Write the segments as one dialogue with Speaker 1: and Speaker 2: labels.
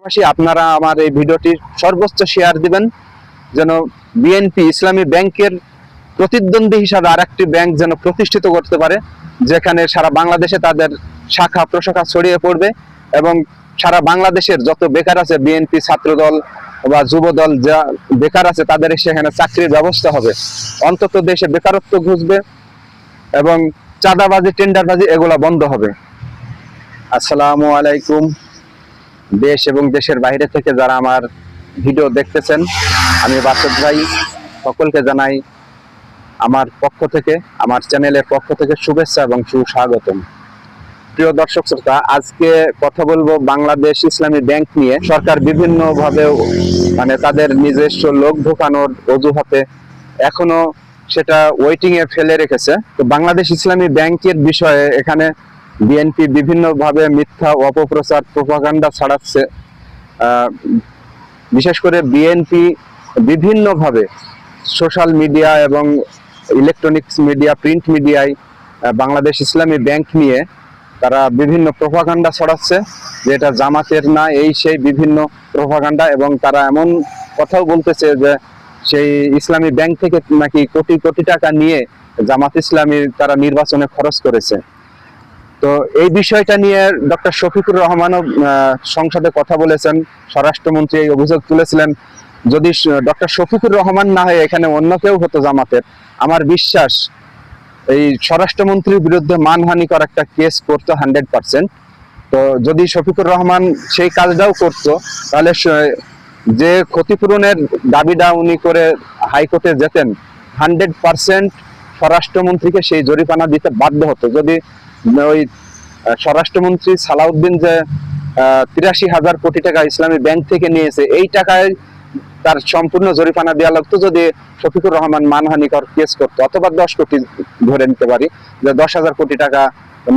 Speaker 1: পাশাপাশি আপনারা আমার এই ভিডিওটি সর্বোচ্চ শেয়ার দিবেন যেন বিএনপি ইসলামী ব্যাংকের প্রতিদ্বন্দ্বী হিসাবে আরেকটি ব্যাংক যেন প্রতিষ্ঠিত করতে পারে, যেখানে সারা বাংলাদেশে তাদের শাখা প্রশাখা ছড়িয়ে পড়বে এবং সারা বাংলাদেশের যত বেকার আছে, বিএনপি ছাত্রদল বা যুব দল যা বেকার আছে, তাদের সেখানে চাকরির ব্যবস্থা হবে। অন্তত দেশে বেকারত্ব ঘুচবে এবং চাঁদাবাজি টেন্ডারবাজি এগুলা বন্ধ হবে। আসসালামু আলাইকুম। দেশ এবং দেশের বাইরে থেকে যারা আমার ভিডিও দেখতেছেন, আমি বাসদ ভাই, সকলকে জানাই আমার পক্ষ থেকে, আমার চ্যানেলের পক্ষ থেকে শুভেচ্ছা এবং সুস্বাগতম। প্রিয় দর্শক শ্রোতা, আজকে কথা বলবো বাংলাদেশ ইসলামী ব্যাংক নিয়ে। সরকার বিভিন্ন ভাবে তাদের নিজস্ব লোক ঢোকানোর অজুহাতে এখনো সেটা ওয়েটিং এ ফেলে রেখেছে। তো বাংলাদেশ ইসলামী ব্যাংকের বিষয়ে এখানে বিএনপি বিভিন্ন ভাবে মিথ্যা অপপ্রচার প্রপাগান্ডা ছড়াচ্ছে। বিশেষ করে বিএনপি বিভিন্ন ভাবে সোশ্যাল মিডিয়া এবং ইলেকট্রনিক্স মিডিয়া, প্রিন্ট মিডিয়ায় বাংলাদেশ ইসলামী ব্যাংক নিয়ে তারা বিভিন্ন প্রপাগান্ডা ছড়াচ্ছে যে এটা জামাতের না, এই সেই বিভিন্ন প্রপাগান্ডা। এবং তারা এমন কথাও বলতেছে যে সেই ইসলামী ব্যাংক থেকে নাকি কোটি কোটি টাকা নিয়ে জামাত ইসলামী তারা নির্বাচনে খরচ করেছে। তো এই বিষয়টা নিয়ে ডক্টর শফিকুর রহমানও সংসদে কথা বলেছেন, স্বরাষ্ট্রমন্ত্রী এই অভিযোগ তুলেছিলেন। যদি ডক্টর শফিকুর রহমান না হয়ে এখানে অন্য কেউ হতো জামাতের, আমার বিশ্বাস এই স্বরাষ্ট্রমন্ত্রীর বিরুদ্ধে মানহানিকর একটা কেস করতো 100%। তো যদি শফিকুর রহমান সেই কাজটাও করতো, তাহলে যে ক্ষতিপূরণের দাবিটা উনি করে হাইকোর্টে যেতেন, 100% স্বরাষ্ট্রমন্ত্রীকে সেই জরিমানা দিতে বাধ্য হতো। যদি ওই স্বরাষ্ট্রমন্ত্রী সালাউদ্দিন যে 83,000 কোটি টাকা ইসলামী ব্যাংক থেকে নিয়েছে, এই টাকায় তার সম্পূর্ণ জরিমানা দেওয়া লাগতো যদি শফিকুর রহমান মানহানিকর কেস করতো, অথবা 10 কোটি ধরে নিতে পারি যে 10,000 কোটি টাকা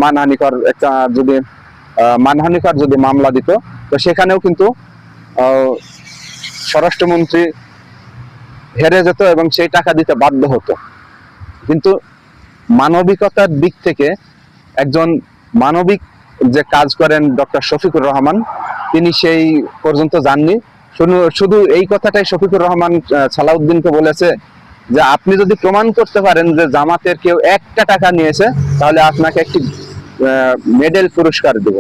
Speaker 1: মানহানিকর একটা যদি মানহানিকর যদি মামলা দিত, তো সেখানেও কিন্তু স্বরাষ্ট্রমন্ত্রী হেরে যেত এবং সেই টাকা দিতে বাধ্য হতো। কিন্তু মানবিকতার দিক থেকে একজন মানবিক যে কাজ করেন ডক্টর শফিকুর রহমান, তিনি সেই পর্যন্ত যাননি। শুধু এই কথাটাই শফিকুর রহমান সালাউদ্দিনকে বলেছে যে আপনি যদি প্রমাণ করতে পারেন যে জামাতের কেউ একটা টাকা নিয়েছে, তাহলে আপনাকে একটি মেডেল পুরস্কার দেব।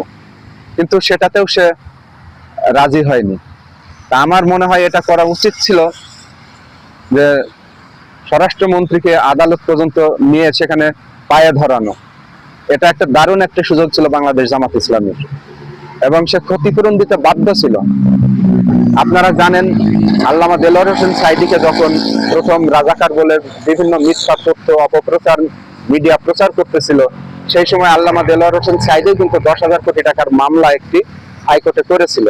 Speaker 1: কিন্তু সেটাতেও সে রাজি হয়নি। তা আমার মনে হয় এটা করা উচিত ছিল যে স্বরাষ্ট্রমন্ত্রীকে আদালত পর্যন্ত নিয়ে সেখানে পায়ে ধরানো। এটা একটা দারুণ একটা সুযোগ ছিল বাংলাদেশ জামাত ইসলামীর, এবং সে ক্ষতিপূরণ দিতে বাধ্য ছিল। আপনারা জানেন, আল্লামা দেলোয়ার হোসেন সাঈদীকে যখন প্রথম রাজাকার বলে বিভিন্ন মিথ্যা তথ্য অপপ্রচার মিডিয়া প্রচার করতেছিল, সেই সময় আল্লামা দেলোয়ার হোসেন সাঈদী কিন্তু 10,000 কোটি টাকার মামলা একটি হাইকোর্টে করেছিল।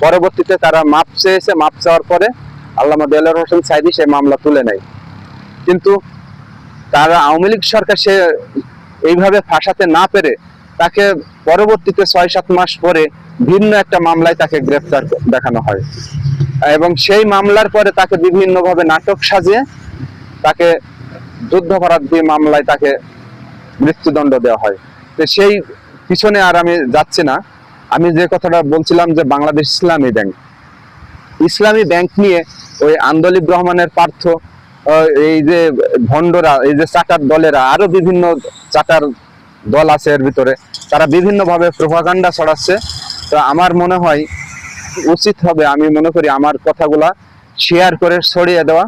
Speaker 1: পরবর্তীতে তারা মাপ চেয়েছে, মাপ চাওয়ার পরে আল্লামা দেলোয়ার হোসেন সাঈদী সেই মামলা তুলে নেয়। কিন্তু তারা আওয়ামী লীগ সরকার সে এইভাবে ফাঁসাতে না পেরে তাকে পরবর্তীতে 6-7 মাস পরে ভিন্ন একটা মামলায় তাকে গ্রেফতার দেখানো হয়, এবং সেই মামলার পরে তাকে বিভিন্ন ভাবে নাটক সাজিয়ে তাকে যুদ্ধাপরাধ দিয়ে মামলায় তাকে মৃত্যুদণ্ড দেওয়া হয়। তো সেই পিছনে আর আমি যাচ্ছি না। আমি যে কথাটা বলছিলাম যে বাংলাদেশ ইসলামী ব্যাংক নিয়ে ওই আন্দোলিব রহমানের পার্থ, এই যে ভণ্ডরা, এই যে চাটার দলেরা, আরো বিভিন্ন চাটার দল আছে এর ভিতরে, তারা বিভিন্ন ভাবে প্রপাগান্ডা ছড়াচ্ছে। তো আমার মনে হয় উচিত হবে, আমি মনে করি আমার কথাগুলা শেয়ার করে ছড়িয়ে দেওয়া,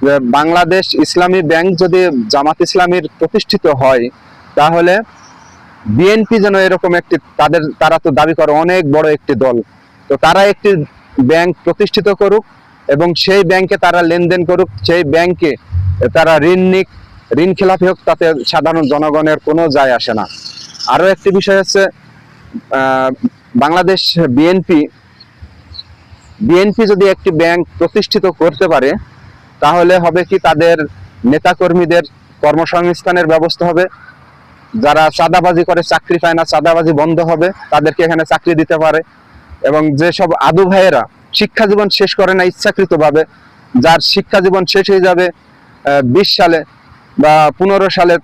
Speaker 1: যে বাংলাদেশ ইসলামী ব্যাংক যদি জামাত ইসলামীর প্রতিষ্ঠিত হয়, তাহলে বিএনপি যেন এরকম একটি তারা তো দাবি করে অনেক বড় একটি দল, তো তারা একটি ব্যাংক প্রতিষ্ঠিত করুক এবং সেই ব্যাংকে তারা লেনদেন করুক, সেই ব্যাংকে তারা ঋণ খেলাপি হোক, তাতে সাধারণ জনগণের কোনো যায় আসে না। আরো একটি বিষয় হচ্ছে, বাংলাদেশ বিএনপি যদি একটি ব্যাংক প্রতিষ্ঠিত করতে পারে, তাহলে হবে কি, তাদের নেতাকর্মীদের কর্মসংস্থানের ব্যবস্থা হবে। যারা চাঁদাবাজি করে চাকরি পায় না, চাঁদাবাজি বন্ধ হবে, তাদেরকে এখানে চাকরি দিতে পারে। এবং যেসব আদু ভাইয়েরা শিক্ষা জীবন শেষ করে না ইচ্ছাকৃত ভাবে, যার শিক্ষা জীবন শেষ হয়ে যাবে 20 সালে বা 15 সালে,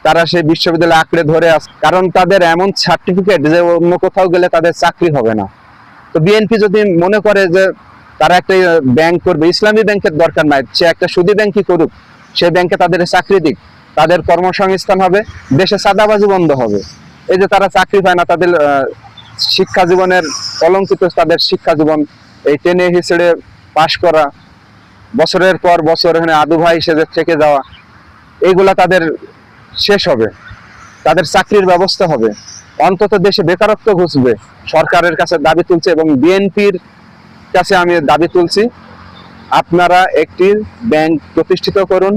Speaker 1: তারা সেই বিশ্ববিদ্যালয়ে আঁকড়ে ধরে আছে, কারণ তাদের এমন সার্টিফিকেট যে অন্য কোথাও গেলে তাদের চাকরি হবে না। তো বিএনপি যদি মনে করে যে তারা একটা ব্যাংক করবে, ইসলামী ব্যাংকের দরকার নাই, সে একটা সুদী ব্যাংকই করুক, সেই ব্যাংকে তাদের চাকরি দিক, তাদের কর্মসংস্থান হবে, দেশে চাঁদাবাজি বন্ধ হবে। এই যে তারা চাকরি পায় না, তাদের শিক্ষা জীবনের কলঙ্কিত, তাদের শিক্ষা জীবন এই টেনে হিসেবে পাশ করা, বছরের পর বছর এখানে আদু ভাই সেজে থেকে যাওয়া, এইগুলা তাদের শেষ হবে, তাদের চাকরির ব্যবস্থা হবে, অন্তত দেশে বেকারত্ব ঘুচবে। সরকারের কাছে দাবি তুলছে এবং বিএনপির কাছে আমি দাবি তুলছি, আপনারা একটি ব্যাংক প্রতিষ্ঠিত করুন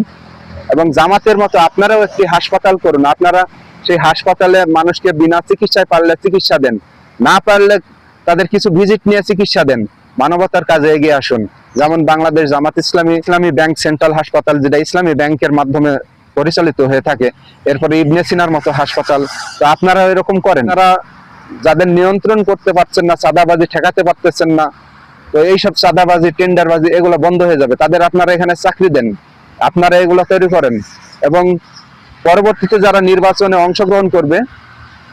Speaker 1: এবং জামাতের মতো আপনারাও একটি হাসপাতাল করুন। আপনারা সেই হাসপাতালে মানুষকে বিনা চিকিৎসায় পারলে চিকিৎসা দেন, না পারলে তাদের কিছু ভিজিট নিয়ে চিকিৎসা দেন, মানবতার কাজে এগিয়ে আসুন। যেমন বাংলাদেশ জামাত ইসলামী ব্যাংক সেন্ট্রাল হাসপাতাল, যেটা ইসলামী ব্যাংকের মাধ্যমে পরিচালিত হয়ে থাকে, এরপরে ইবনে সিনার মতো হাসপাতাল, তো আপনারা এরকম করেন। তারা যাদের নিয়ন্ত্রণ করতে পারছেন না, চাঁদাবাজি ঠেকাতে পারতেছেন না, তো এইসব চাঁদাবাজি, টেন্ডারবাজি এগুলো বন্ধ হয়ে যাবে, তাদের আপনারা এখানে চাকরি দেন, আপনারা এগুলো তৈরি করেন এবং পরবর্তীতে যারা নির্বাচনে অংশগ্রহণ করবে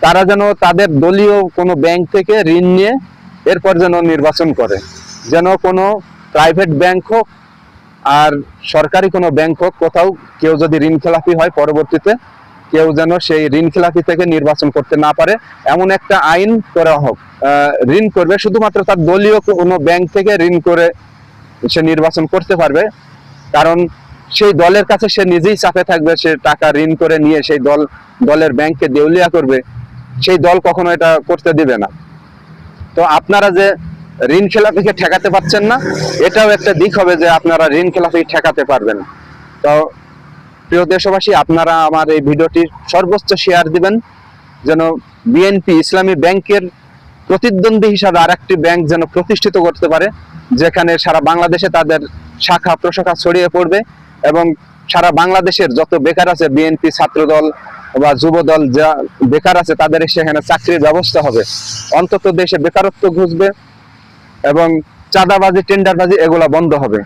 Speaker 1: তারা যেন তাদের দলীয় কোনো ব্যাংক থেকে ঋণ নিয়ে এরপর যেন নির্বাচন করে, যেন কোনো প্রাইভেট ব্যাংক হোক আর সরকারি কোনো ব্যাংক হোক, কোথাও কেউ যদি ঋণ খেলাপি হয় পরবর্তীতে কেউ যেন সেই ঋণ খেলাপি থেকে নির্বাচন করতে না পারে, এমন একটা আইন করা হোক। ঋণ করবে শুধুমাত্র তার দলীয় কোনো ব্যাংক থেকে ঋণ করে সে নির্বাচন করতে পারবে, কারণ সেই দলের কাছে সে নিজেই চাপে থাকবে, সে টাকা ঋণ করে নিয়ে সেই দলের ব্যাংককে দেউলিয়া করবে, সেই দল কখনো এটা করতে দিবে না। তো আপনারা যে ঋণ খেলাপিকে ঠেকাতে পারছেন না, এটাও একটা দিক হবে যে আপনারা ঋণ খেলাপি ঠেকাতে পারবেন। তো প্রিয় দেশবাসী, আপনারা আমার এই ভিডিওটির সর্বোচ্চ শেয়ার দিবেন, যেন বিএনপি ইসলামী ব্যাংকের প্রতিদ্বন্দ্বী হিসাবে আরেকটি ব্যাংক যেন প্রতিষ্ঠিত করতে পারে, যেখানে সারা বাংলাদেশে তাদের শাখা প্রশাখা ছড়িয়ে পড়বে এবং সারা বাংলাদেশের যত বেকার আছে, বিএনপি ছাত্র দল বা যুব দল যা বেকার আছে, তাদের সেখানে চাকরির ব্যবস্থা হবে, অন্তত দেশে বেকারত্ব ঘুচবে এবং চাঁদাবাজি, টেন্ডারবাজি এগুলা বন্ধ হবে।